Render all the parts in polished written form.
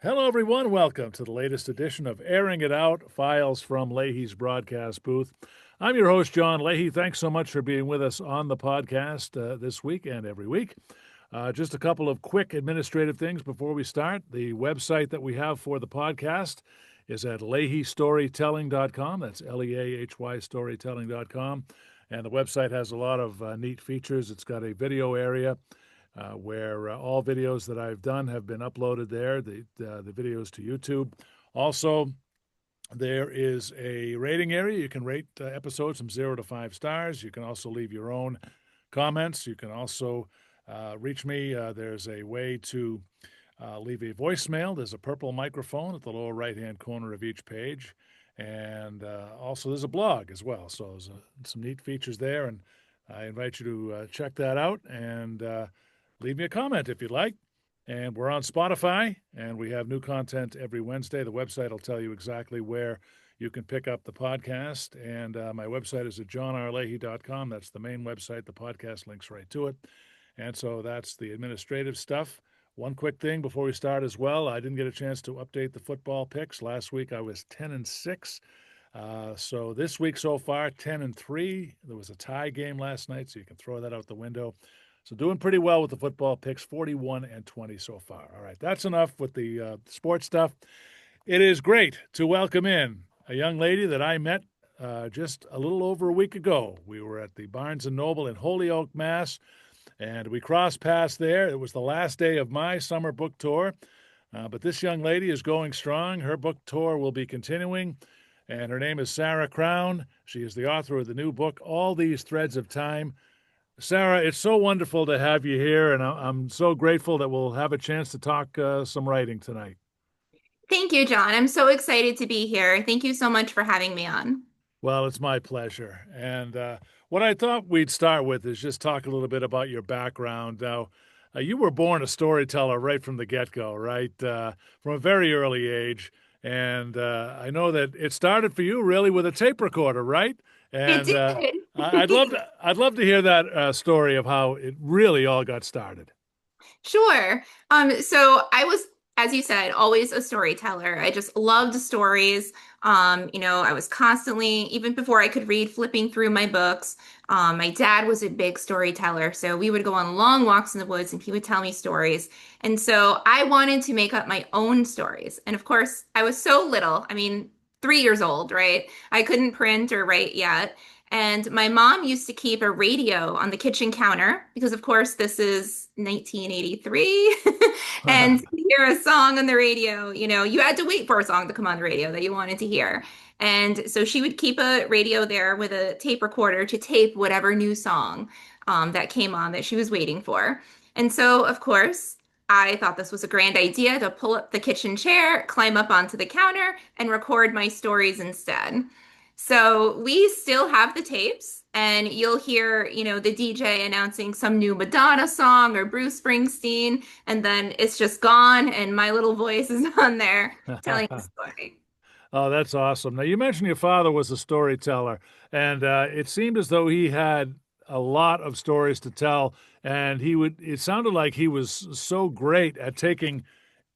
Hello, everyone. Welcome to the latest edition of Airing It Out, Files from Leahy's broadcast booth. I'm your host, John Leahy. Thanks so much for being with us on the podcast this week and every week. Just a couple of quick administrative things before we start. The website that we have for the podcast is at leahystorytelling.com. That's Leahy storytelling.com. And the website has a lot of neat features. It's got a video area where all videos that I've done have been uploaded there, the videos to YouTube. Also, there is a rating area. You can rate episodes from 0 to 5 stars. You can also leave your own comments. You can also reach me. There's a way to leave a voicemail. There's a purple microphone at the lower right-hand corner of each page. And also there's a blog as well. So there's some neat features there. And I invite you to check that out and leave me a comment if you'd like. And we're on Spotify, and we have new content every Wednesday. The website will tell you exactly where you can pick up the podcast. And my website is at johnrleahy.com. That's the main website. The podcast links right to it. And so that's the administrative stuff. One quick thing before we start as well. I didn't get a chance to update the football picks. Last week I was 10-6. So this week so far, 10-3. There was a tie game last night, so you can throw that out the window. So doing pretty well with the football picks, 41-20 so far. All right, that's enough with the sports stuff. It is great to welcome in a young lady that I met just a little over a week ago. We were at the Barnes & Noble in Holyoke, Mass., and we crossed paths there. It was the last day of my summer book tour, but this young lady is going strong. Her book tour will be continuing, and her name is Sarah Crowne. She is the author of the new book, All These Threads of Time. Sarah, it's so wonderful to have you here, and I'm so grateful that we'll have a chance to talk some writing tonight. Thank you, John. I'm so excited to be here. Thank you so much for having me on. Well, it's my pleasure. And what I thought we'd start with is just talk a little bit about your background. Now, you were born a storyteller right from the get-go, right? From a very early age. And I know that it started for you really with a tape recorder, right? It And did. I'd love to hear that story of how it really all got started. Sure. So I was, as you said, always a storyteller. I just loved stories. I was constantly, even before I could read, flipping through my books. My dad was a big storyteller, so we would go on long walks in the woods and he would tell me stories. And so I wanted to make up my own stories. And of course, I was so little. I mean, 3 years old, right? I couldn't print or write yet. And my mom used to keep a radio on the kitchen counter because, of course, this is 1983. And to hear a song on the radio, you had to wait for a song to come on the radio that you wanted to hear. And so she would keep a radio there with a tape recorder to tape whatever new song that came on that she was waiting for. And so, of course, I thought this was a grand idea to pull up the kitchen chair, climb up onto the counter, and record my stories instead. So we still have the tapes, and you'll hear, the DJ announcing some new Madonna song or Bruce Springsteen, and then it's just gone, and my little voice is on there telling the story. Oh, that's awesome. Now, you mentioned your father was a storyteller, and it seemed as though he had a lot of stories to tell, and it sounded like he was so great at taking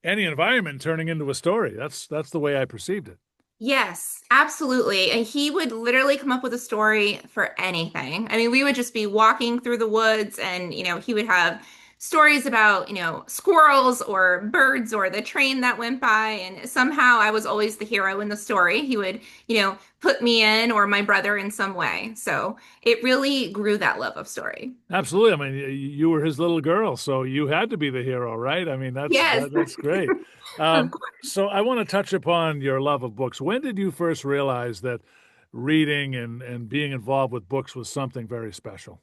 any environment and turning into a story. That's the way I perceived it. Yes, absolutely. And he would literally come up with a story for anything. I mean, we would just be walking through the woods and, he would have stories about, squirrels or birds or the train that went by. And somehow I was always the hero in the story. He would, put me in or my brother in some way. So it really grew that love of story. Absolutely. I mean, you were his little girl, so you had to be the hero, right? I mean, Yes, that's great. of Um, course. so I want to touch upon your love of books. When did you first realize that reading and being involved with books was something very special?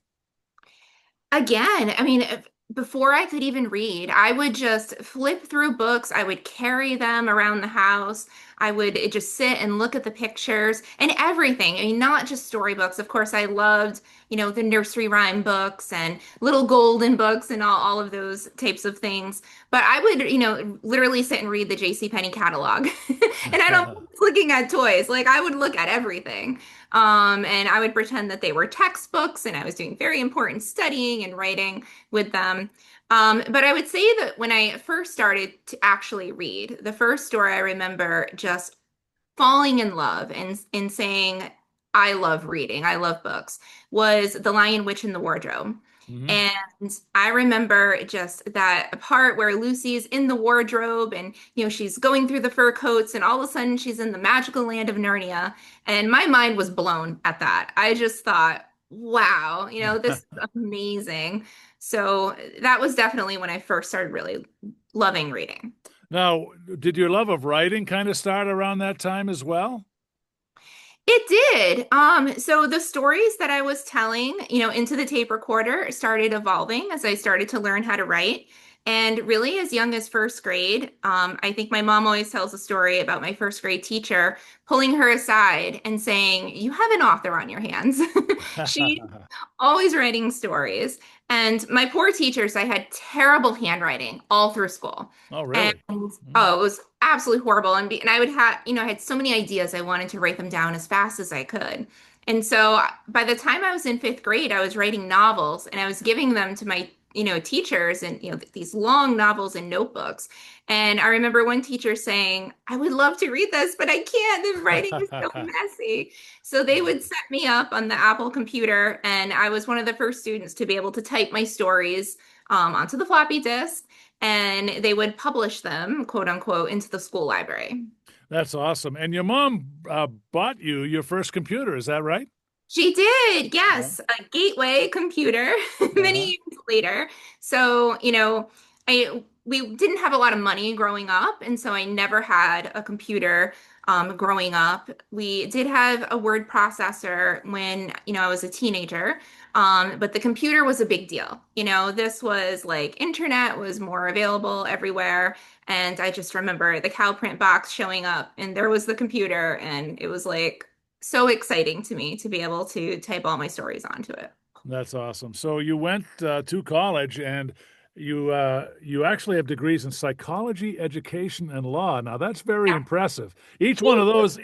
Again, I mean, before I could even read, I would just flip through books. I would carry them around the house. I would just sit and look at the pictures and everything. I mean, not just storybooks. Of course, I loved, the nursery rhyme books and little golden books and all of those types of things. But I would, literally sit and read the J.C. Penney catalog. And I don't looking at toys. Like I would look at everything. And I would pretend that they were textbooks and I was doing very important studying and writing with them. But I would say that when I first started to actually read, the first story I remember just falling in love and saying, I love reading, I love books, was The Lion, Witch, and the Wardrobe. Hmm. And I remember just that part where Lucy's in the wardrobe and, she's going through the fur coats and all of a sudden she's in the magical land of Narnia. And my mind was blown at that. I just thought, wow, this is amazing. So that was definitely when I first started really loving reading. Now, did your love of writing kind of start around that time as well? It did. So the stories that I was telling, into the tape recorder started evolving as I started to learn how to write. And really, as young as first grade, I think my mom always tells a story about my first grade teacher pulling her aside and saying, "You have an author on your hands." She's always writing stories. And my poor teachers, I had terrible handwriting all through school. Oh, And really? Mm. oh, it was absolutely horrible. And I would have, I had so many ideas. I wanted to write them down as fast as I could. And so by the time I was in fifth grade, I was writing novels and I was giving them to my, teachers and, these long novels and notebooks. And I remember one teacher saying, I would love to read this, but I can't. The writing is so messy. So they would set me up on the Apple computer, and I was one of the first students to be able to type my stories onto the floppy disk, and they would publish them, quote unquote, into the school library. That's awesome. And your mom bought you your first computer, is that right? She did, Yeah. yes, a gateway computer many Uh-huh. years later. So, I we didn't have a lot of money growing up, and so I never had a computer growing up. We did have a word processor when, I was a teenager, but the computer was a big deal. This was like internet was more available everywhere, and I just remember the cow print box showing up, and there was the computer, and it was like so exciting to me to be able to type all my stories onto it. That's awesome. So you went to college and you actually have degrees in psychology, education, and law. Now that's very Yeah. impressive. Each one of those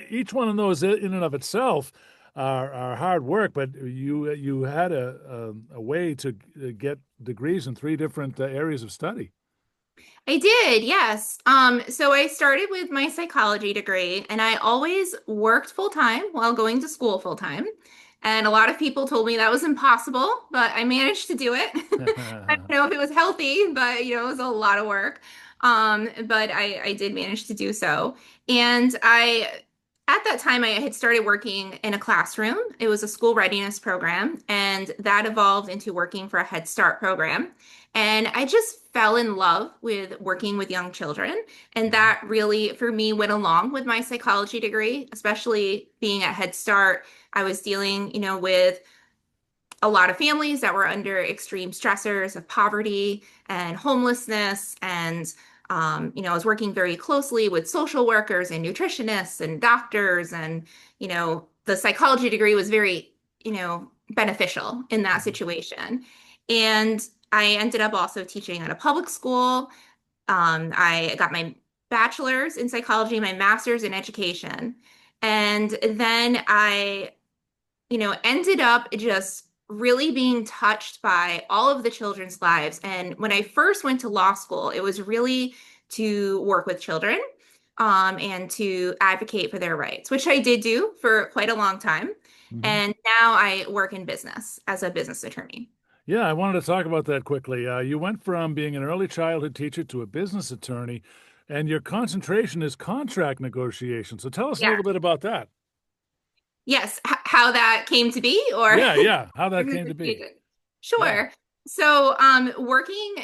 in and of itself are hard work, but you had a way to get degrees in three different areas of study. I did, yes. So I started with my psychology degree, and I always worked full time while going to school full time. And a lot of people told me that was impossible, but I managed to do it. I don't know if it was healthy, but it was a lot of work. But I did manage to do so. And at that time, I had started working in a classroom. It was a school readiness program, and that evolved into working for a Head Start program. And I just fell in love with working with young children. And that really, for me, went along with my psychology degree, especially being at Head Start. I was dealing, with a lot of families that were under extreme stressors of poverty and homelessness. And, I was working very closely with social workers and nutritionists and doctors. And, the psychology degree was very, beneficial in that situation. And I ended up also teaching at a public school. I got my bachelor's in psychology, my master's in education. And then I ended up just really being touched by all of the children's lives. And when I first went to law school, it was really to work with children and to advocate for their rights, which I did do for quite a long time. Mhm. And now I work in business as a business attorney. Yeah, I wanted to talk about that quickly. You went from being an early childhood teacher to a business attorney, and your concentration is contract negotiation. So tell us a Yeah. little bit about that. Yes, how that came to be, or Yeah, yeah, how that came to be. Yeah. Sure. So, working,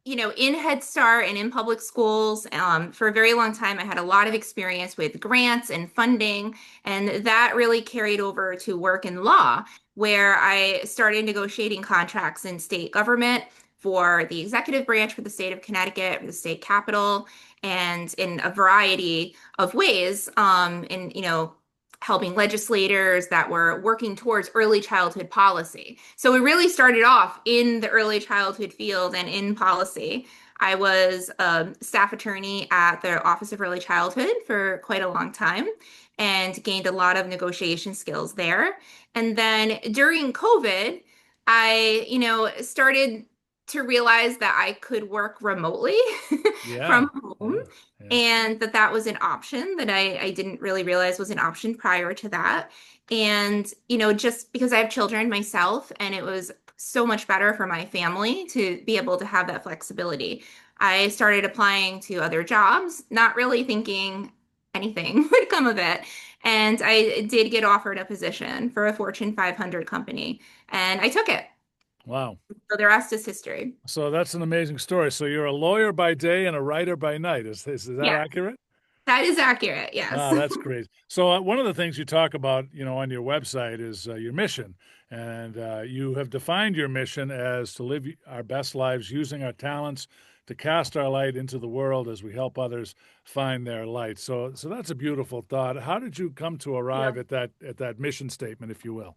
in Head Start and in public schools, for a very long time, I had a lot of experience with grants and funding, and that really carried over to work in law, where I started negotiating contracts in state government for the executive branch for the state of Connecticut, for the state capital, and in a variety of ways, helping legislators that were working towards early childhood policy. So we really started off in the early childhood field and in policy. I was a staff attorney at the Office of Early Childhood for quite a long time and gained a lot of negotiation skills there. And then during COVID, I, started to realize that I could work remotely Yeah. from home, Yeah. Yeah. and that was an option that I didn't really realize was an option prior to that. And, just because I have children myself, and it was so much better for my family to be able to have that flexibility. I started applying to other jobs, not really thinking anything would come of it. And I did get offered a position for a Fortune 500 company, and I took it. Wow. So the rest is history. So that's an amazing story. So you're a lawyer by day and a writer by night. Is that Yeah, accurate? that is accurate. Yes. Ah, that's great. So one of the things you talk about, on your website is your mission, and you have defined your mission as to live our best lives using our talents to cast our light into the world as we help others find their light. So that's a beautiful thought. How did you come to arrive at that mission statement, if you will?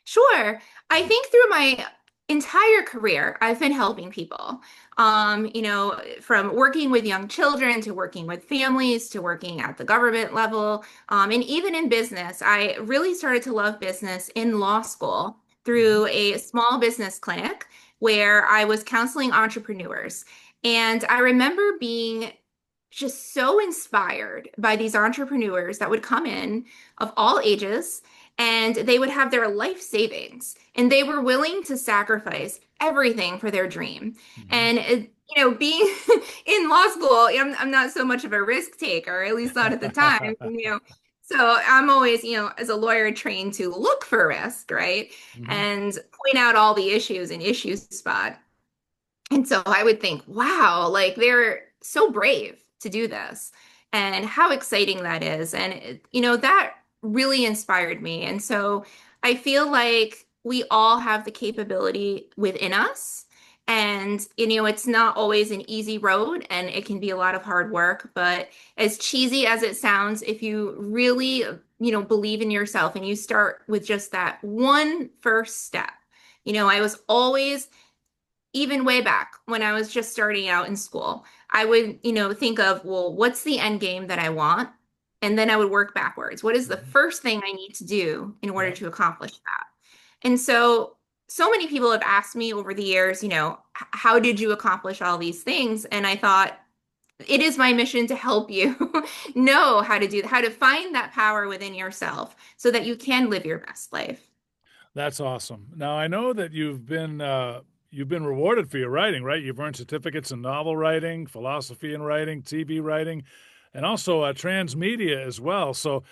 Sure. I think through my entire career, I've been helping people. From working with young children to working with families to working at the government level, and even in business. I really started to love business in law school Mhm. through a small business clinic where I was counseling entrepreneurs. And I remember being just so inspired by these entrepreneurs that would come in of all ages, and they would have their life savings, and they were willing to sacrifice everything for their dream. Mhm. And being in law school, I'm not so much of a risk taker, at least not at the time. So I'm always, as a lawyer, trained to look for risk, right? Mhm. And point out all the issues and issue spot. And so I would think, wow, like they're so brave to do this, and how exciting that is. And, that really inspired me. And so I feel like we all have the capability within us. And, it's not always an easy road, and it can be a lot of hard work. But as cheesy as it sounds, if you really, believe in yourself and you start with just that one first step, I was always, even way back when I was just starting out in school, I would, think of, well, what's the end game that I want? And then I would work backwards. What is the Mhm. first thing I need to do in order Yeah. to accomplish that? And so many people have asked me over the years, how did you accomplish all these things? And I thought, it is my mission to help you know how to how to find that power within yourself so that you can live your best life. That's awesome. Now I know that you've been rewarded for your writing, right? You've earned certificates in novel writing, philosophy in writing, TV writing, and also transmedia as well. So,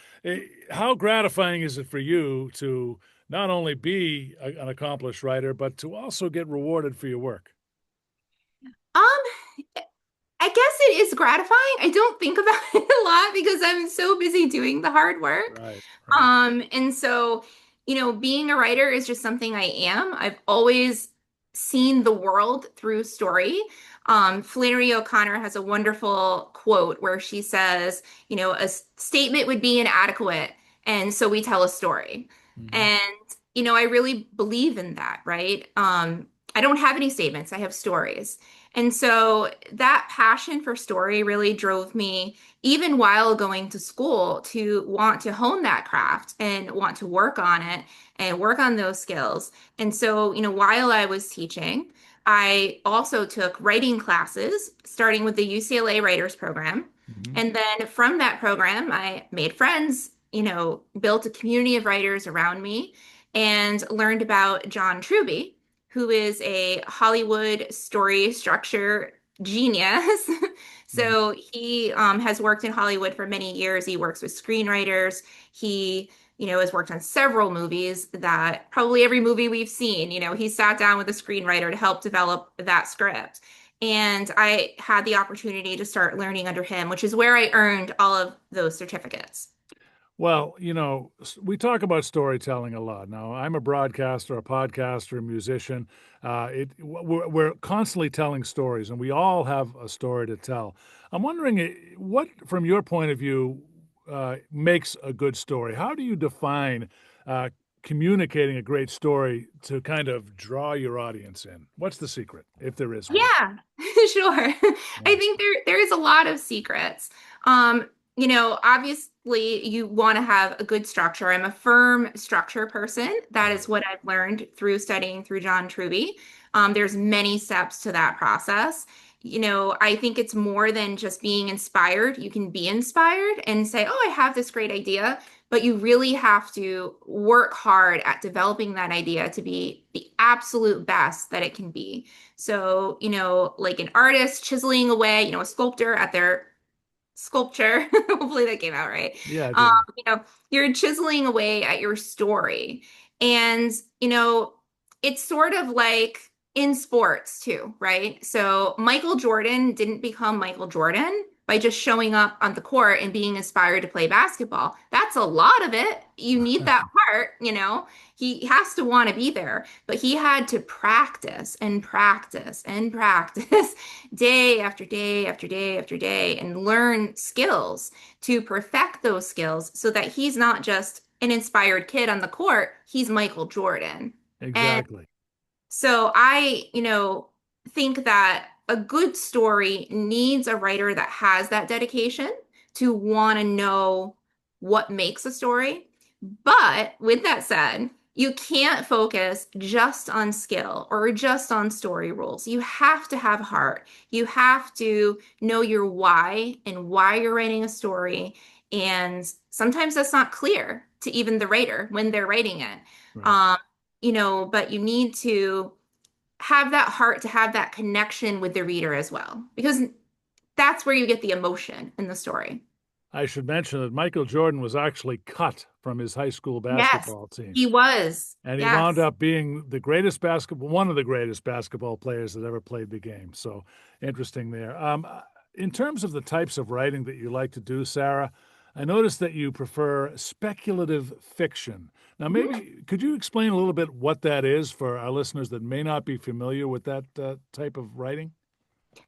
how gratifying is it for you to not only be an accomplished writer, but to also get rewarded for your work? Um, I guess it is gratifying. I don't think about it a lot because I'm so busy doing the hard work. Right, right. And so, being a writer is just something I am. I've always seen the world through story. Flannery O'Connor has a wonderful quote where she says, a statement would be inadequate, and so we tell a story. Hmm. And, I really believe in that, right? I don't have any statements, I have stories. And so that passion for story really drove me, even while going to school, to want to hone that craft and want to work on it and work on those skills. And so, while I was teaching, I also took writing classes, starting with the UCLA Writers Program. Hmm. And then from that program, I made friends, built a community of writers around me, and learned about John Truby, who is a Hollywood story structure genius. Hmm. So he has worked in Hollywood for many years. He works with screenwriters. He, has worked on several movies that probably every movie we've seen, he sat down with a screenwriter to help develop that script. And I had the opportunity to start learning under him, which is where I earned all of those certificates. Well, we talk about storytelling a lot. Now, I'm a broadcaster, a podcaster, a musician. We're constantly telling stories, and we all have a story to tell. I'm wondering what, from your point of view, makes a good story. How do you define uh, communicating a great story to kind of draw your audience in? What's the secret, if there is one? Yeah, sure. I Yeah. think there is a lot of secrets. Um, Obviously you want to have a good structure. I'm a firm structure person. That is Right. what I've learned through studying through John Truby. There's many steps to that process. I think it's more than just being inspired. You can be inspired and say, "Oh, I have this great idea," but you really have to work hard at developing that idea to be the absolute best that it can be. So, like an artist chiseling away, a sculptor at their sculpture. Hopefully that came out right. Yeah, I Um, did. you're chiseling away at your story. And, you know, it's sort of like in sports too, right? So Michael Jordan didn't become Michael Jordan by just showing up on the court and being inspired to play basketball. That's a lot of it. You need that part. He has to want to be there, but he had to practice and practice and practice day after day after day after day and learn skills to perfect those skills so that he's not just an inspired kid on the court, he's Michael Jordan. And Exactly. so I think that a good story needs a writer that has that dedication to want to know what makes a story. But with that said, you can't focus just on skill or just on story rules. You have to have heart. You have to know your why and why you're writing a story. And sometimes that's not clear to even the writer when they're writing it. Right. Um, but you need to have that heart to have that connection with the reader as well, because that's where you get the emotion in the story. I should mention that Michael Jordan was actually cut from his high school Yes, basketball team. he was. And he wound Yes. up being one of the greatest basketball players that ever played the game. So interesting there. In terms of the types of writing that you like to do, Sarah, I noticed that you prefer speculative fiction. Now, Mhm. maybe could you explain a little bit what that is for our listeners that may not be familiar with that type of writing?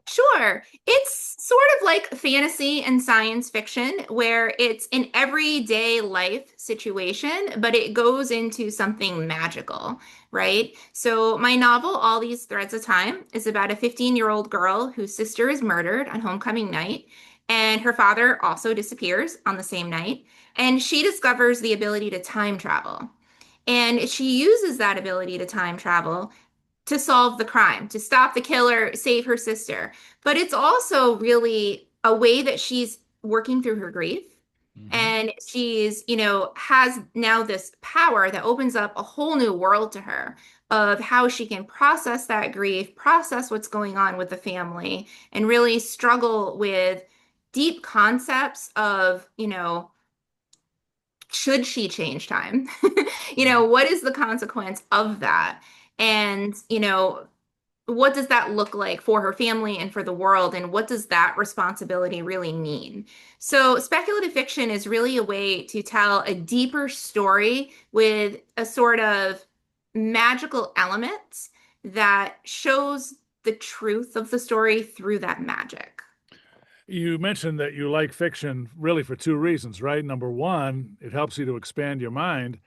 Sure. It's sort of like fantasy and science fiction where it's an everyday life situation, but it goes into something magical, right? So my novel, All These Threads of Time, is about a 15-year-old girl whose sister is murdered on homecoming night, and her father also disappears on the same night, and she discovers the ability to time travel. And she uses that ability to time travel to solve the crime, to stop the killer, save her sister. But it's also really a way that she's working through her grief. Hmm. And has now this power that opens up a whole new world to her of how she can process that grief, process what's going on with the family, and really struggle with deep concepts of, should she change time? What is the consequence of that? And, what does that look like for her family and for the world? And what does that responsibility really mean? So, speculative fiction is really a way to tell a deeper story with a sort of magical element that shows the truth of the story through that magic. You mentioned that you like fiction really for two reasons, right? Number one, it helps you to expand your mind.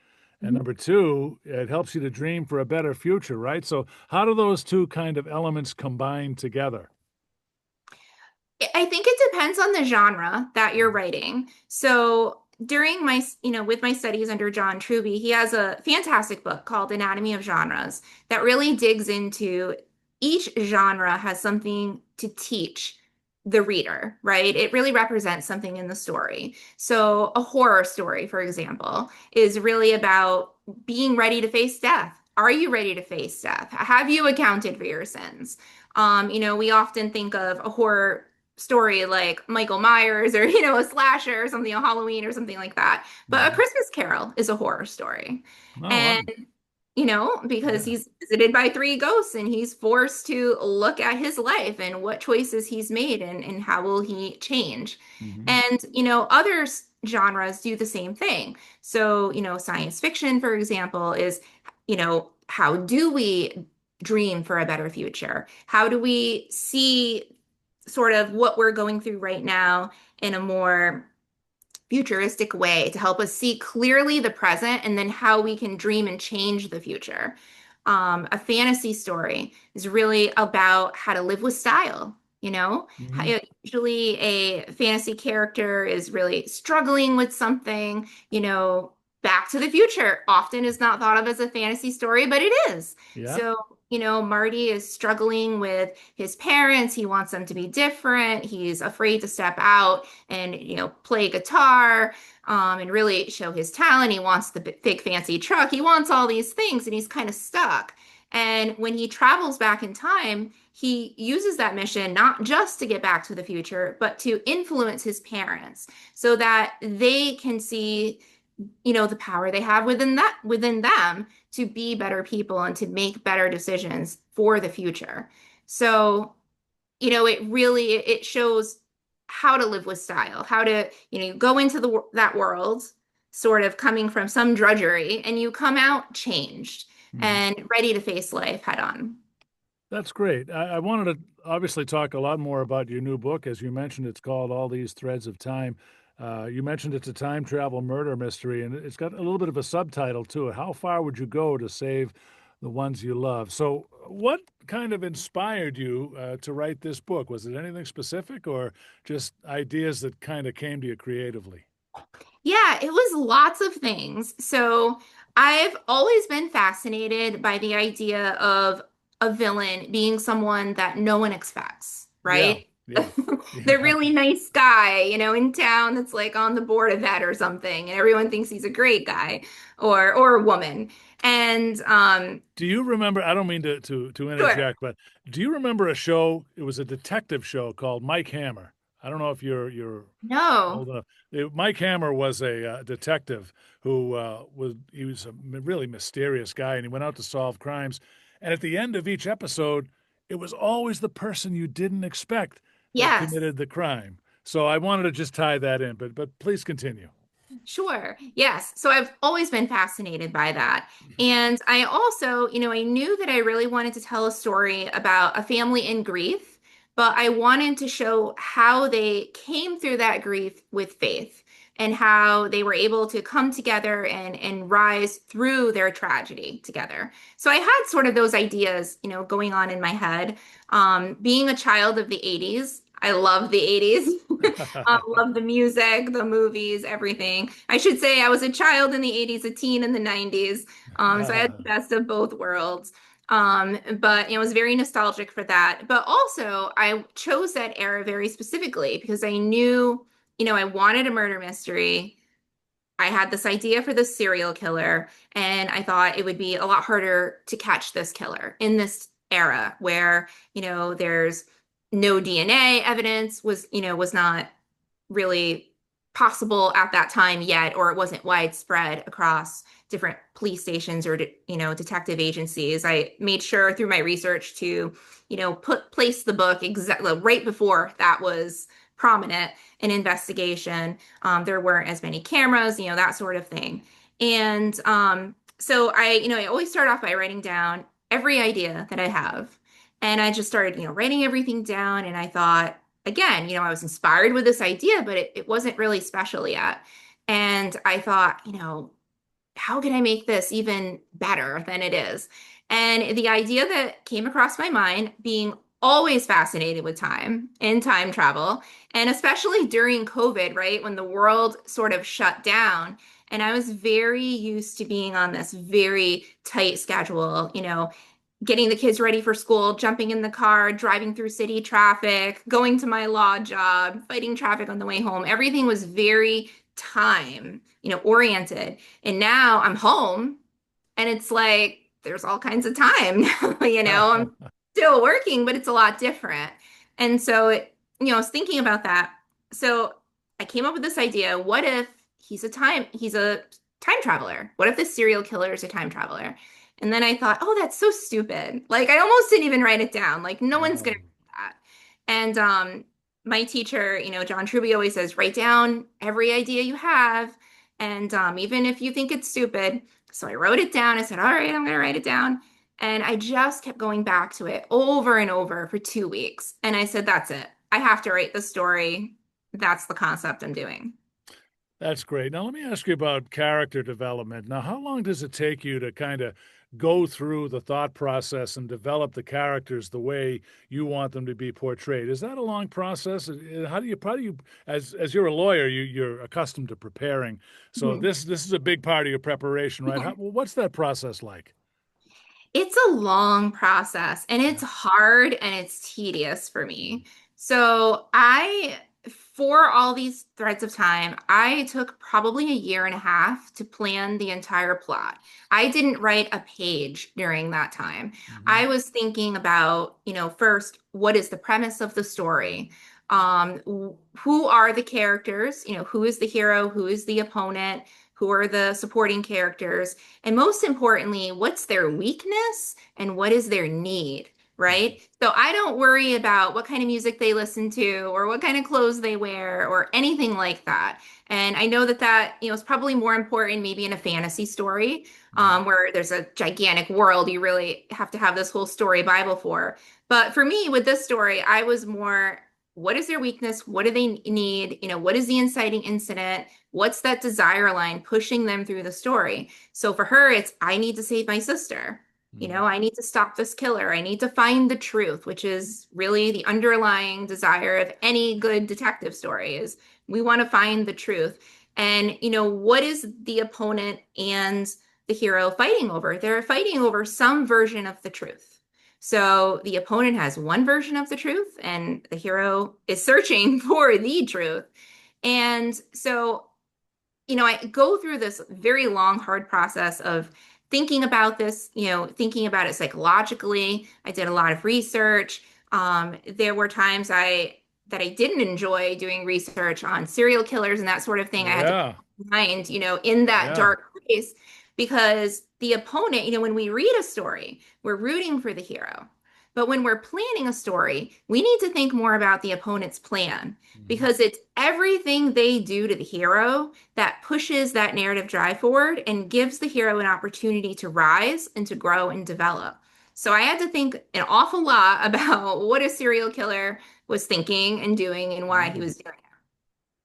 And Mhm. number two, it helps you to dream for a better future, right? So, how do those two kind of elements combine together? I think it depends on the genre that you're writing. So during with my studies under John Truby, he has a fantastic book called Anatomy of Genres that really digs into each genre has something to teach the reader, right? It really represents something in the story. So a horror story, for example, is really about being ready to face death. Are you ready to face death? Have you accounted for your sins? We often think of a horror story like Michael Myers or, a slasher or something, a Halloween or something like that. But A Hmm. Christmas Carol is a horror story. Oh, And, wow. because Yeah. he's visited by three ghosts and he's forced to look at his life and what choices he's made and how will he change. Hmm. And, other genres do the same thing. So, science fiction, for example, is, how do we dream for a better future? How do we see sort of what we're going through right now in a more futuristic way to help us see clearly the present and then how we can dream and change the future. A fantasy story is really about how to live with style. you know? Hmm. Usually a fantasy character is really struggling with something, Back to the Future often is not thought of as a fantasy story, but it is. Yeah. So, Marty is struggling with his parents. He wants them to be different. He's afraid to step out and, play guitar, and really show his talent. He wants the big fancy truck. He wants all these things, and he's kind of stuck. And when he travels back in time, he uses that mission not just to get back to the future, but to influence his parents so that they can see, the power they have within them to be better people and to make better decisions for the future. So, it shows how to live with style, how to, you go into that world sort of coming from some drudgery and you come out changed Hmm. and ready to face life head on. That's great. I wanted to obviously talk a lot more about your new book. As you mentioned, it's called All These Threads of Time. You mentioned it's a time travel murder mystery, and it's got a little bit of a subtitle to it. How far would you go to save the ones you love? So, what kind of inspired you to write this book? Was it anything specific or just ideas that kind of came to you creatively? Yeah, it was lots of things. So I've always been fascinated by the idea of a villain being someone that no one expects, Yeah, right? yeah, The yeah. really nice guy, in town that's like on the board of ed or something, and everyone thinks he's a great guy or a woman. And Do you remember? I don't mean to sure. interject, but do you remember a show? It was a detective show called Mike Hammer. I don't know if you're No. old enough. Mike Hammer was a detective who he was a really mysterious guy, and he went out to solve crimes. And at the end of each episode, it was always the person you didn't expect that Yes. committed the crime. So I wanted to just tie that in, but please continue. Sure. Yes. So I've always been fascinated by that. And I also, I knew that I really wanted to tell a story about a family in grief, but I wanted to show how they came through that grief with faith and how they were able to come together and rise through their tragedy together. So I had sort of those ideas, going on in my head. Being a child of the 80s, I love the 80s. Love the music, the movies, everything. I should say I was a child in the 80s, a teen in the 90s. So I had the best of both worlds. But it was very nostalgic for that. But also, I chose that era very specifically because I knew, I wanted a murder mystery. I had this idea for this serial killer, and I thought it would be a lot harder to catch this killer in this era where, there's no DNA evidence was not really possible at that time yet, or it wasn't widespread across different police stations or detective agencies. I made sure through my research to place the book exactly right before that was prominent in investigation. There weren't as many cameras, that sort of thing. And so I always start off by writing down every idea that I have. And I just started, writing everything down. And I thought, again, I was inspired with this idea, but it wasn't really special yet. And I thought, how can I make this even better than it is? And the idea that came across my mind, being always fascinated with time and time travel, and especially during COVID, right, when the world sort of shut down. And I was very used to being on this very tight schedule, getting the kids ready for school, jumping in the car, driving through city traffic, going to my law job, fighting traffic on the way home. Everything was very time, oriented. And now I'm home and it's like there's all kinds of time. I'm still working, but it's a lot different. And so I was thinking about that. So I came up with this idea. What if he's a time traveler? What if this serial killer is a time traveler? And then I thought, oh, that's so stupid. Like I almost didn't even write it down. Like no one's gonna Oh. do that. And my teacher, John Truby always says, write down every idea you have. And even if you think it's stupid, so I wrote it down. I said, all right, I'm going to write it down. And I just kept going back to it over and over for 2 weeks. And I said, that's it. I have to write the story. That's the concept I'm doing. That's great. Now, let me ask you about character development. Now, how long does it take you to kind of go through the thought process and develop the characters the way you want them to be portrayed. Is that a long process? How do you as you're a lawyer, you're accustomed to preparing. So Mhm. this is a big part of your preparation, right? What's that process like? It's a long process and it's hard and it's tedious for me. So for all these threads of time, I took probably a year and a half to plan the entire plot. I didn't write a page during that time. Mm-hmm. I was thinking about, first, what is the premise of the story? Who are the characters? Who is the hero? Who is the opponent? Who are the supporting characters? And most importantly, what's their weakness and what is their need, right? So I don't worry about what kind of music they listen to or what kind of clothes they wear or anything like that. And I know that is probably more important maybe in a fantasy story, Mm-hmm. where there's a gigantic world you really have to have this whole story Bible for. But for me, with this story, I was more, what is their weakness? What do they need? What is the inciting incident? What's that desire line pushing them through the story? So for her, it's, I need to save my sister. Mm-hmm. I need to stop this killer. I need to find the truth, which is really the underlying desire of any good detective story is we want to find the truth. And, what is the opponent and the hero fighting over? They're fighting over some version of the truth. So the opponent has one version of the truth, and the hero is searching for the truth. And so I go through this very long, hard process of thinking about this, thinking about it psychologically. I did a lot of research. There were times that I didn't enjoy doing research on serial killers and that sort of thing. I had to put Yeah, my mind, in that yeah. dark place because the opponent, when we read a story, we're rooting for the hero. But when we're planning a story, we need to think more about the opponent's plan Mm-hmm. because it's everything they do to the hero that pushes that narrative drive forward and gives the hero an opportunity to rise and to grow and develop. So I had to think an awful lot about what a serial killer was thinking and doing and why he Mm. was doing it.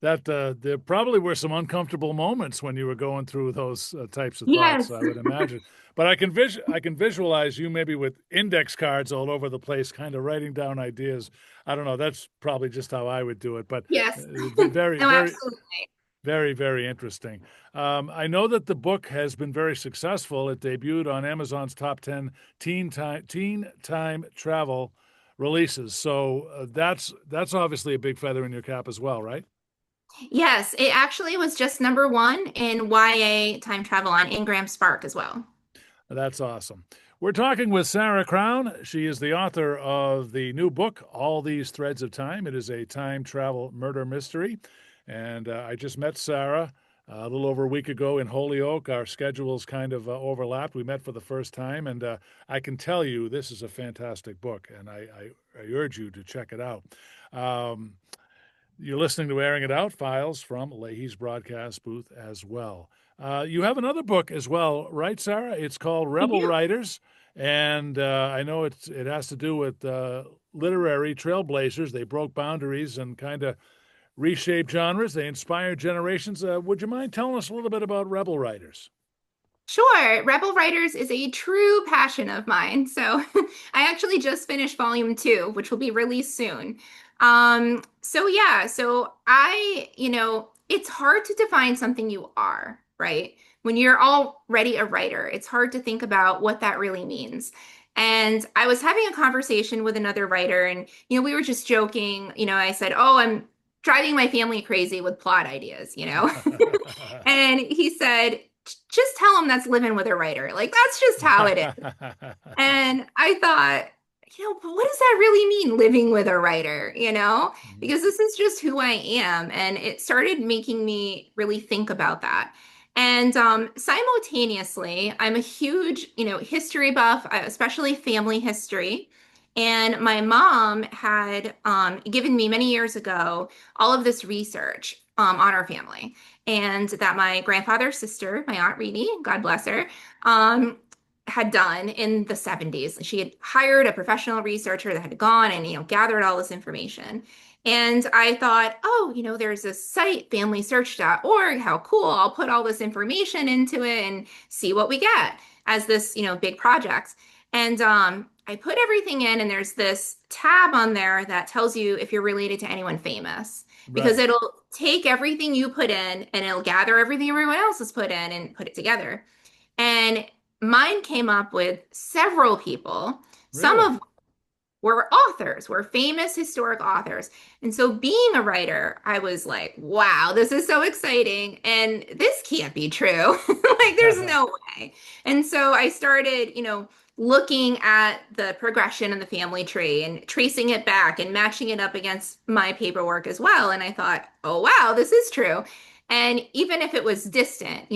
That there probably were some uncomfortable moments when you were going through those types of thoughts, Yes. I would imagine. But I can visualize you maybe with index cards all over the place, kind of writing down ideas. I don't know. That's probably just how I would do it. But Yes. very, No, very, absolutely. very, very interesting. I know that the book has been very successful. It debuted on Amazon's top 10 teen time travel releases. So that's obviously a big feather in your cap as well, right? Yes, it actually was just number one in YA time travel on Ingram Spark as well. That's awesome. We're talking with Sarah Crowne. She is the author of the new book, All These Threads of Time. It is a time travel murder mystery. And I just met Sarah a little over a week ago in Holyoke. Our schedules kind of overlapped. We met for the first time. And I can tell you this is a fantastic book, and I urge you to check it out. Um, you're listening to Airing It Out, files from Leahy's broadcast booth as well. You have another book as well, right, Sarah? It's called I Rebel do. Writers, and I know it has to do with literary trailblazers. They broke boundaries and kind of reshaped genres. They inspired generations. Would you mind telling us a little bit about Rebel Writers? Sure. Rebel Writers is a true passion of mine. So I actually just finished volume two, which will be released soon. So yeah, so it's hard to define something you are, right? When you're already a writer, it's hard to think about what that really means. And I was having a conversation with another writer, and we were just joking. I said, "Oh, I'm driving my family crazy with plot ideas." And he said, just tell him that's living with a writer. Like, that's just how it is. And I thought, but what does that really mean, living with a writer, Because this is just who I am. And it started making me really think about that. And simultaneously, I'm a huge, history buff, especially family history. And my mom had given me many years ago all of this research on our family. And that my grandfather's sister, my Aunt Reedy, God bless her, um, had done in the 70s. She had hired a professional researcher that had gone and, gathered all this information. And I thought, oh, there's this site, familysearch.org. How cool. I'll put all this information into it and see what we get. as this, big project. And I put everything in, and there's this tab on there that tells you if you're related to anyone famous, because Right. it'll take everything you put in and it'll gather everything everyone else has put in and put it together. And mine came up with several people, some Really? of were authors, were famous historic authors. And so being a writer, I was like, wow, this is so exciting. And this can't be true. Like, there's no way. And so I started, looking at the progression in the family tree and tracing it back and matching it up against my paperwork as well. And I thought, oh, wow, this is true. And even if it was distant,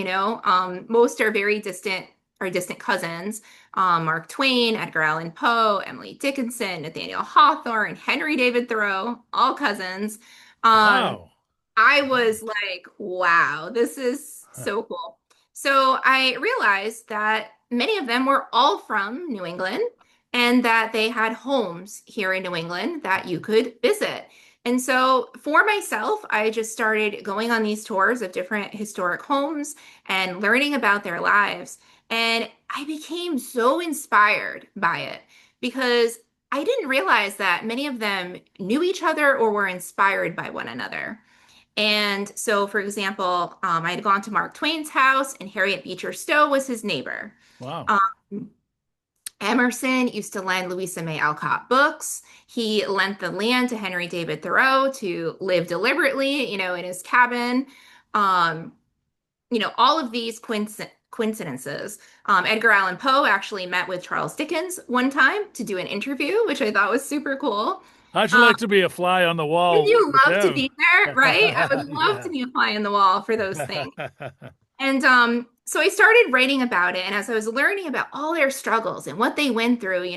most are very distant or distant cousins. Mark Twain, Edgar Allan Poe, Emily Dickinson, Nathaniel Hawthorne, Henry David Thoreau, all cousins. Um, Wow. I was like, wow, this is so cool. So I realized that many of them were all from New England and that they had homes here in New England that you could visit. And so for myself, I just started going on these tours of different historic homes and learning about their lives. And I became so inspired by it because I didn't realize that many of them knew each other or were inspired by one another. And so, for example, I had gone to Mark Twain's house, and Harriet Beecher Stowe was his neighbor. Wow. Um, Emerson used to lend Louisa May Alcott books. He lent the land to Henry David Thoreau to live deliberately, in his cabin. Um, all of these coincidences. Edgar Allan Poe actually met with Charles Dickens one time to do an interview, which I thought was super cool. How'd you Um, like to be a fly on the wouldn't wall you with love to him? be there, right? I would love to Yeah. be a fly on the wall for those things. And so I started writing about it. And as I was learning about all their struggles and what they went through,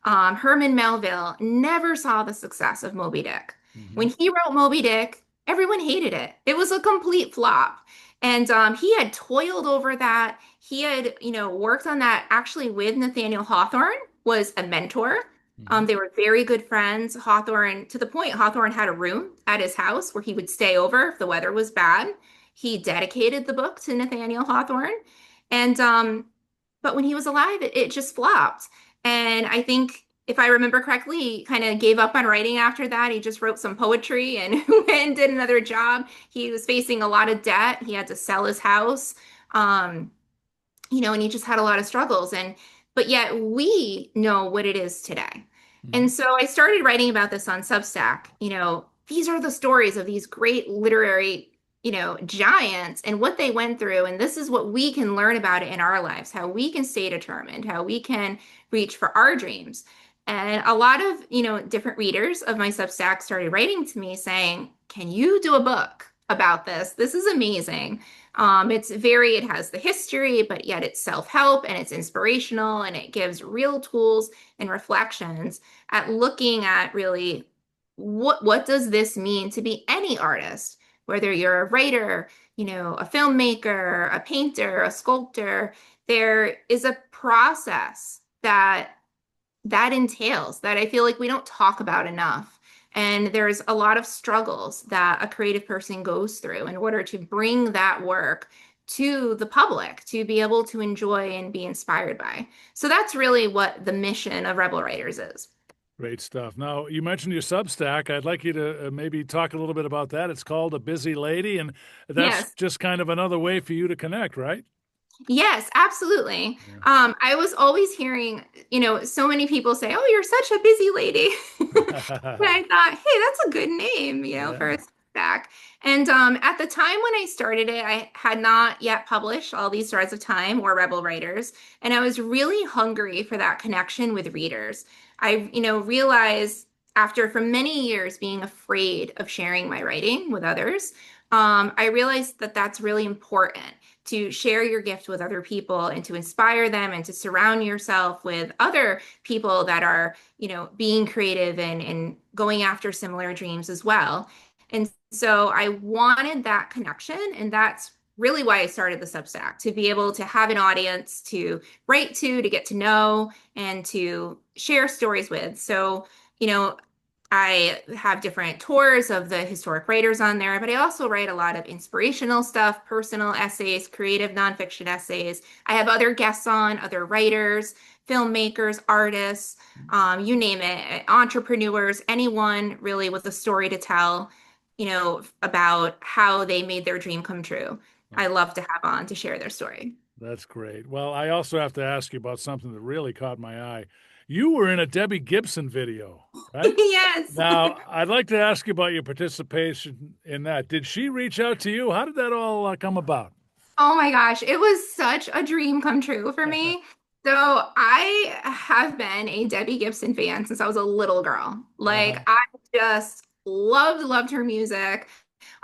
Herman Melville never saw the success of Moby Dick. Hmm. When he wrote Moby Dick, everyone hated it. It was a complete flop. And he had toiled over that. He had, worked on that actually with Nathaniel Hawthorne, was a mentor. Hmm. They were very good friends. Hawthorne, to the point, Hawthorne had a room at his house where he would stay over if the weather was bad. He dedicated the book to Nathaniel Hawthorne. And but when he was alive, it just flopped. And I think if I remember correctly, he kind of gave up on writing after that. He just wrote some poetry and went and did another job. He was facing a lot of debt. He had to sell his house. Um, and he just had a lot of struggles. But yet we know what it is today. Hmm. And so I started writing about this on Substack. These are the stories of these great literary, giants and what they went through. And this is what we can learn about it in our lives, how we can stay determined, how we can reach for our dreams. And a lot of, different readers of my Substack started writing to me saying, can you do a book about this? This is amazing. It has the history, but yet it's self-help and it's inspirational and it gives real tools and reflections at looking at really what does this mean to be any artist, whether you're a writer, a filmmaker, a painter, a sculptor, there is a process that entails that I feel like we don't talk about enough. And there's a lot of struggles that a creative person goes through in order to bring that work to the public to be able to enjoy and be inspired by. So that's really what the mission of Rebel Writers is. Great stuff. Now, you mentioned your Substack. I'd like you to maybe talk a little bit about that. It's called A Busy Lady, and that's Yes. just kind of another way for you to connect, right? Yes, absolutely. Yeah. I was always hearing, so many people say, "Oh, you're such a busy lady." And I thought, hey, that's a good name, for Yeah. a back. And at the time when I started it, I had not yet published all these Threads of Time or Rebel Writers, and I was really hungry for that connection with readers. I, realized after for many years being afraid of sharing my writing with others, I realized that that's really important to share your gift with other people and to inspire them and to surround yourself with other people that are, being creative and going after similar dreams as well. And so I wanted that connection. And that's really why I started the Substack, to be able to have an audience to write to get to know, and to share stories with. So, you know, I have different tours of the historic writers on there, but I also write a lot of inspirational stuff, personal essays, creative nonfiction essays. I have other guests on, other writers, filmmakers, artists, you name it, entrepreneurs, anyone really with a story to tell, about how they made their dream come true. I love to have on to share their story. That's great. Well, I also have to ask you about something that really caught my eye. You were in a Debbie Gibson video, right? Yes. Now, I'd like to ask you about your participation in that. Did she reach out to you? How did that all come about? Oh my gosh, it was such a dream come true for me. So I have been a Debbie Gibson fan since I was a little girl. Like Uh-huh. I just loved her music.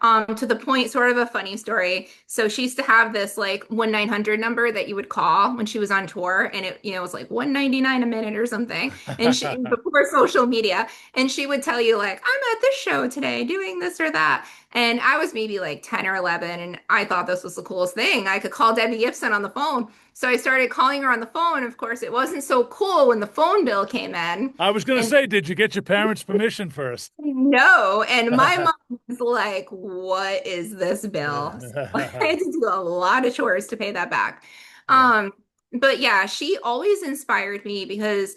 To the point, sort of a funny story. So she used to have this like 1-900 number that you would call when she was on tour, and it was like 199 a minute or something. And she before social media, and she would tell you like, I'm at this show today doing this or that. And I was maybe like 10 or 11, and I thought this was the coolest thing. I could call Debbie Gibson on the phone. So I started calling her on the phone. Of course, it wasn't so cool when the phone bill came in. I was going to And say, did you get your parents' permission first? no, and my mom was like, "What is this bill?" So I had to do a lot of chores to pay that back. Yeah. Um, but yeah, she always inspired me because,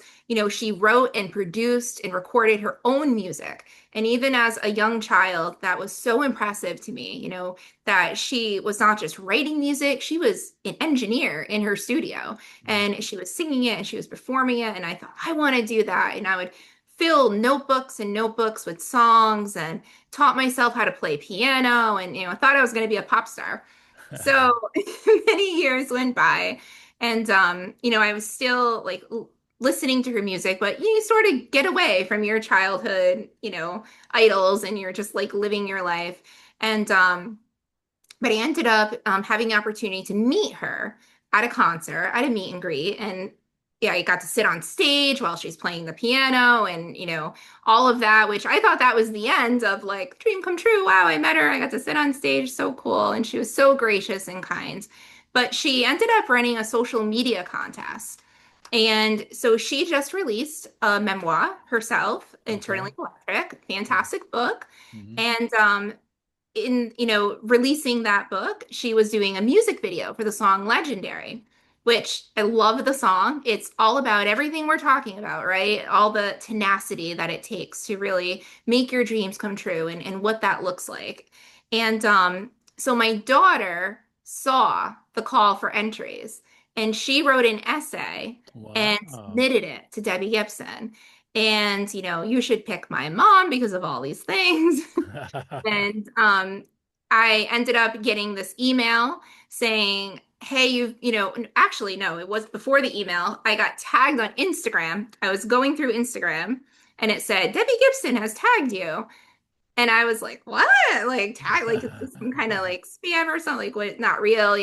she wrote and produced and recorded her own music. And even as a young child, that was so impressive to me, that she was not just writing music, she was an engineer in her studio and she was singing it and she was performing it. And I thought, I want to do that. And I would fill notebooks and notebooks with songs and taught myself how to play piano and I thought I was going to be a pop star. So many years went by and I was still like listening to her music, but you sort of get away from your childhood, idols and you're just like living your life. And but I ended up having the opportunity to meet her at a concert, at a meet and greet. And yeah, I got to sit on stage while she's playing the piano and, all of that, which I thought that was the end of like dream come true. Wow, I met her. I got to sit on stage. So cool. And she was so gracious and kind. But she ended up running a social media contest. And so she just released a memoir herself, Okay. Internally Electric, fantastic book. Hmm. And in releasing that book, she was doing a music video for the song Legendary, which I love the song. It's all about everything we're talking about, right? All the tenacity that it takes to really make your dreams come true and what that looks like. And so my daughter saw the call for entries and she wrote an essay and Wow. submitted it to Debbie Gibson. And, you should pick my mom because of all these things. And I ended up getting this email saying, hey, actually, no, it was before the email. I got tagged on Instagram. I was going through Instagram and it said, Debbie Gibson has tagged you. And I was like, what? Like, tag, like, is this some kind of like spam or something? Like, what? Not real,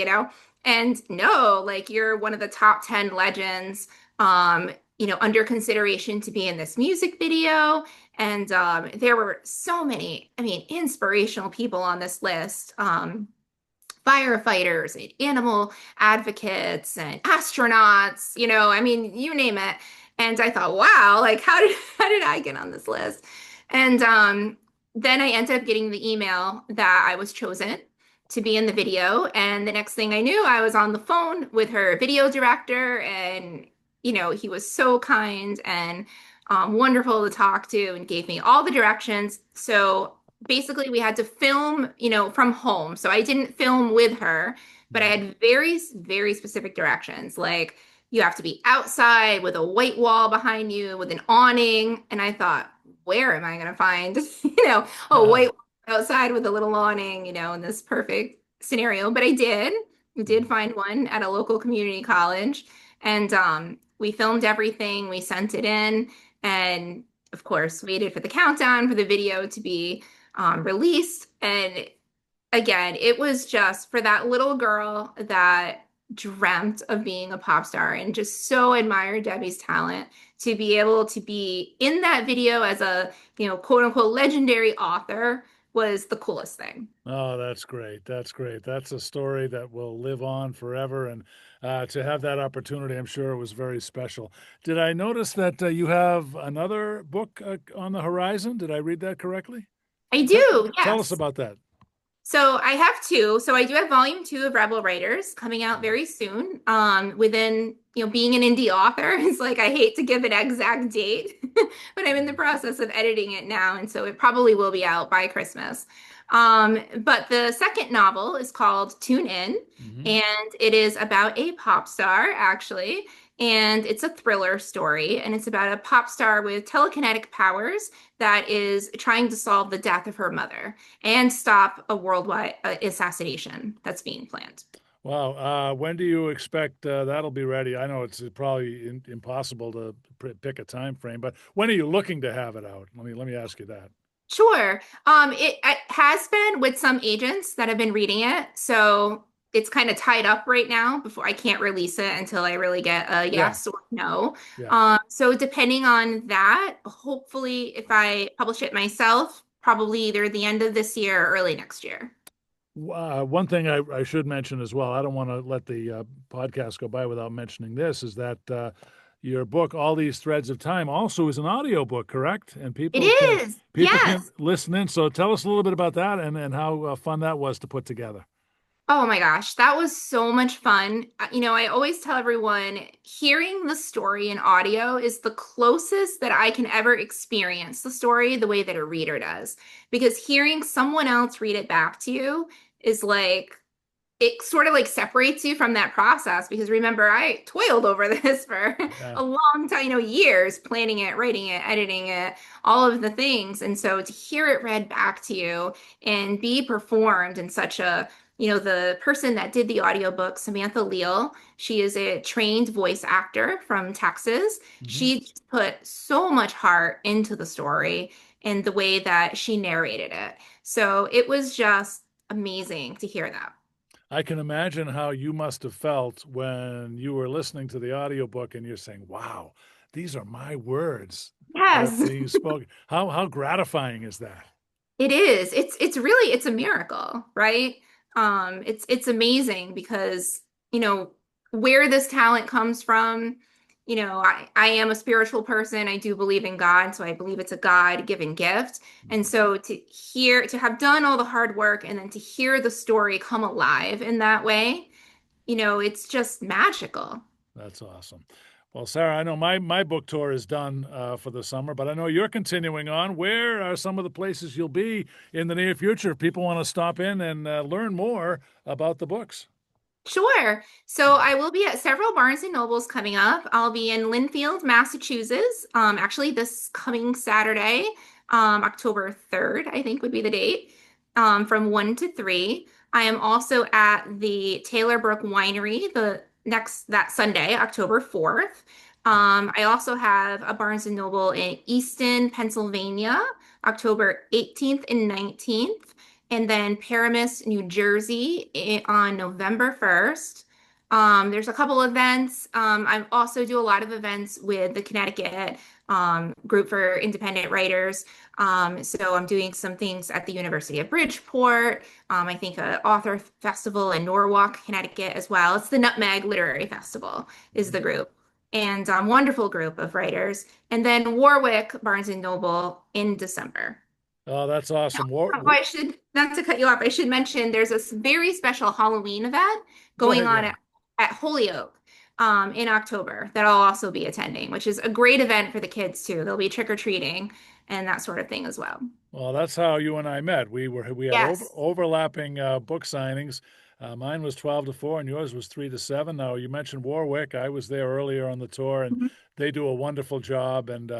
And no, like, you're one of the top 10 legends, under consideration to be in this music video. And there were so many, I mean, inspirational people on this list. Firefighters and animal advocates and astronauts, I mean, you name it. And I thought, wow, like how did I get on this list? And then I ended up getting the email that I was chosen to be in the video. And the next thing I knew, I was on the phone with her video director, and he was so kind and wonderful to talk to and gave me all the directions. So basically we had to film, from home. So I didn't film with her, but I had very, very specific directions. Like you have to be outside with a white wall behind you with an awning. And I thought, where am I going to find, a white wall outside with a little awning, in this perfect scenario? But I did find one at a local community college. And we filmed everything. We sent it in and of course waited for the countdown for the video to be released. And again, it was just for that little girl that dreamt of being a pop star and just so admired Debbie's talent to be able to be in that video as a, quote unquote legendary author. was the coolest thing. Oh, that's great. That's great. That's a story that will live on forever. And to have that opportunity, I'm sure it was very special. Did I notice that you have another book on the horizon? Did I read that correctly? I Te- do, Tell us yes. about that. So I have two. So I do have volume two of Rebel Writers coming out very soon. Within, being an indie author, it's like I hate to give an exact date, but I'm in the process of editing it now, and so it probably will be out by Christmas. But the second novel is called Tune In, Hmm. and it is about a pop star, actually. And it's a thriller story, and it's about a pop star with telekinetic powers that is trying to solve the death of her mother and stop a worldwide assassination that's being planned. Wow. When do you expect that'll be ready? I know it's probably impossible to pick a time frame, but when are you looking to have it out? Let me ask you that. Sure. It has been with some agents that have been reading it, so it's kind of tied up right now before I can't release it until I really get a Yeah. yes or no. Yeah. So depending on that, hopefully if I publish it myself, probably either the end of this year or early next year. One thing I should mention as well, I don't want to let the podcast go by without mentioning this, is that your book, All These Threads of Time, also is an audiobook, correct? And It is. people can Yes. listen in. So tell us a little bit about that and how fun that was to put together. Oh my gosh, that was so much fun. I always tell everyone hearing the story in audio is the closest that I can ever experience the story the way that a reader does. Because hearing someone else read it back to you is like, it sort of like separates you from that process. Because remember, I toiled over this for Yeah. a long time, years, planning it, writing it, editing it, all of the things. And so to hear it read back to you and be performed in such the person that did the audiobook, Samantha Leal, she is a trained voice actor from Texas. Hmm. She put so much heart into the story and the way that she narrated it. So it was just amazing to hear that. I can imagine how you must have felt when you were listening to the audiobook and you're saying, wow, these are my words that are Yes. being spoken. How gratifying is that? It is. It's really it's a miracle, right? It's amazing because, you know, where this talent comes from, I am a spiritual person. I do believe in God, so I believe it's a God-given gift. And so to have done all the hard work and then to hear the story come alive in that way, it's just magical. That's awesome. Well, Sarah, I know my book tour is done for the summer, but I know you're continuing on. Where are some of the places you'll be in the near future if people want to stop in and learn more about the books? Sure. So I will be at several Barnes and Nobles coming up. I'll be in Lynnfield, Massachusetts, actually this coming Saturday, October 3rd, I think would be the date, from 1 to 3. I am also at the Taylor Brook Winery that Sunday, October 4th. I also have a Barnes and Noble in Easton, Pennsylvania, October 18th and 19th, and then Paramus, New Jersey on November 1st. There's a couple events. I also do a lot of events with the Connecticut group for independent writers. So I'm doing some things at the University of Bridgeport. I think an author festival in Norwalk, Connecticut as well. It's the Nutmeg Literary Festival is the group. And wonderful group of writers. And then Warwick, Barnes and Noble in December. Oh, that's awesome. Oh, I should, not to cut you off, I should mention there's a very special Halloween event Go going ahead. on Yeah. at Holyoke in October that I'll also be attending, which is a great event for the kids too. They'll be trick-or-treating and that sort of thing as well. Well, that's how you and I met. We had Yes. overlapping book signings. Mine was 12 to 4 and yours was 3 to 7. Now, you mentioned Warwick. I was there earlier on the tour and Mhm. they do a wonderful job. And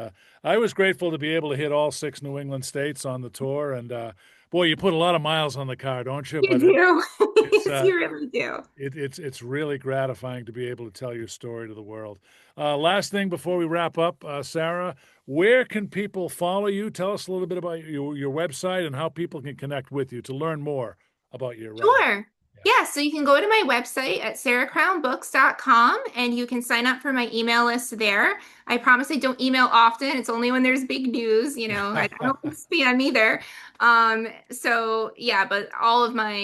I was grateful to be able to hit all 6 New England states on the tour. And boy, you put a lot of miles on the car, don't you? You But do. it's Yes, you really do. it's really gratifying to be able to tell your story to the world. Last thing before we wrap up, Sarah, where can people follow you? Tell us a little bit about your website and how people can connect with you to learn more about your writing. Sure. Yeah, so you can go to my website at sarahcrownbooks.com and you can sign up for my email list there. I promise I don't email often. It's only when there's big news, I don't like spam either. So yeah, but all of my,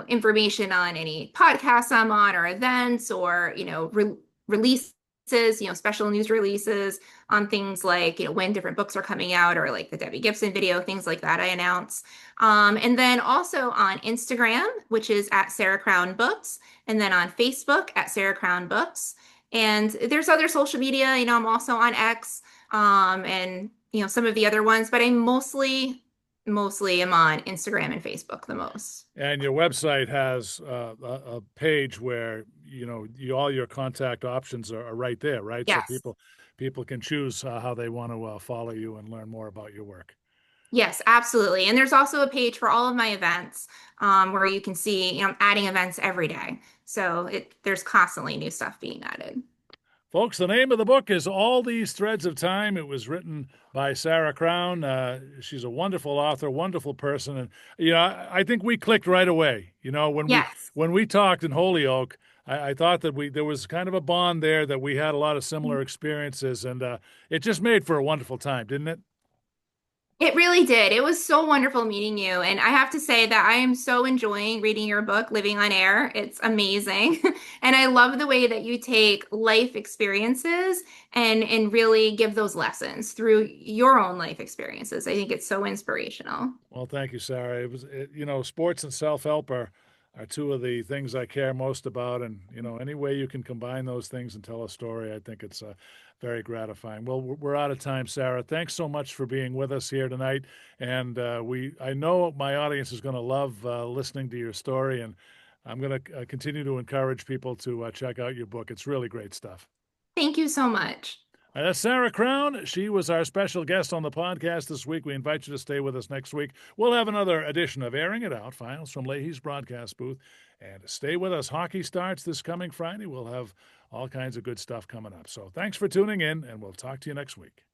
information on any podcasts I'm on or events or, releases, special news releases on things like, when different books are coming out or like the Debbie Gibson video, things like that I announce. And then also on Instagram, which is at Sarah Crowne Books, and then on Facebook at Sarah Crowne Books. And there's other social media, I'm also on X, and some of the other ones, but I mostly am on Instagram and Facebook the most. And your website has a page where all your contact options are right there, right? So Yes. people can choose how they want to follow you and learn more about your work. Yes, absolutely. And there's also a page for all of my events, where you can see, I'm adding events every day. So there's constantly new stuff being added. Folks, the name of the book is All These Threads of Time. It was written by Sarah Crowne. She's a wonderful author, wonderful person, and I think we clicked right away. Yes. When we talked in Holyoke, I thought that there was kind of a bond there, that we had a lot of similar experiences, and it just made for a wonderful time, didn't it? It really did. It was so wonderful meeting you. And I have to say that I am so enjoying reading your book, Living on Air. It's amazing. And I love the way that you take life experiences and really give those lessons through your own life experiences. I think it's so inspirational. Well, thank you, Sarah. Sports and self-help are two of the things I care most about, and any way you can combine those things and tell a story, I think it's very gratifying. Well, we're out of time, Sarah. Thanks so much for being with us here tonight, and I know my audience is going to love listening to your story, and I'm going to continue to encourage people to check out your book. It's really great stuff. Thank you so much. That's Sarah Crowne. She was our special guest on the podcast this week. We invite you to stay with us next week. We'll have another edition of Airing It Out, Files from Leahy's broadcast booth. And stay with us. Hockey starts this coming Friday. We'll have all kinds of good stuff coming up. So thanks for tuning in, and we'll talk to you next week.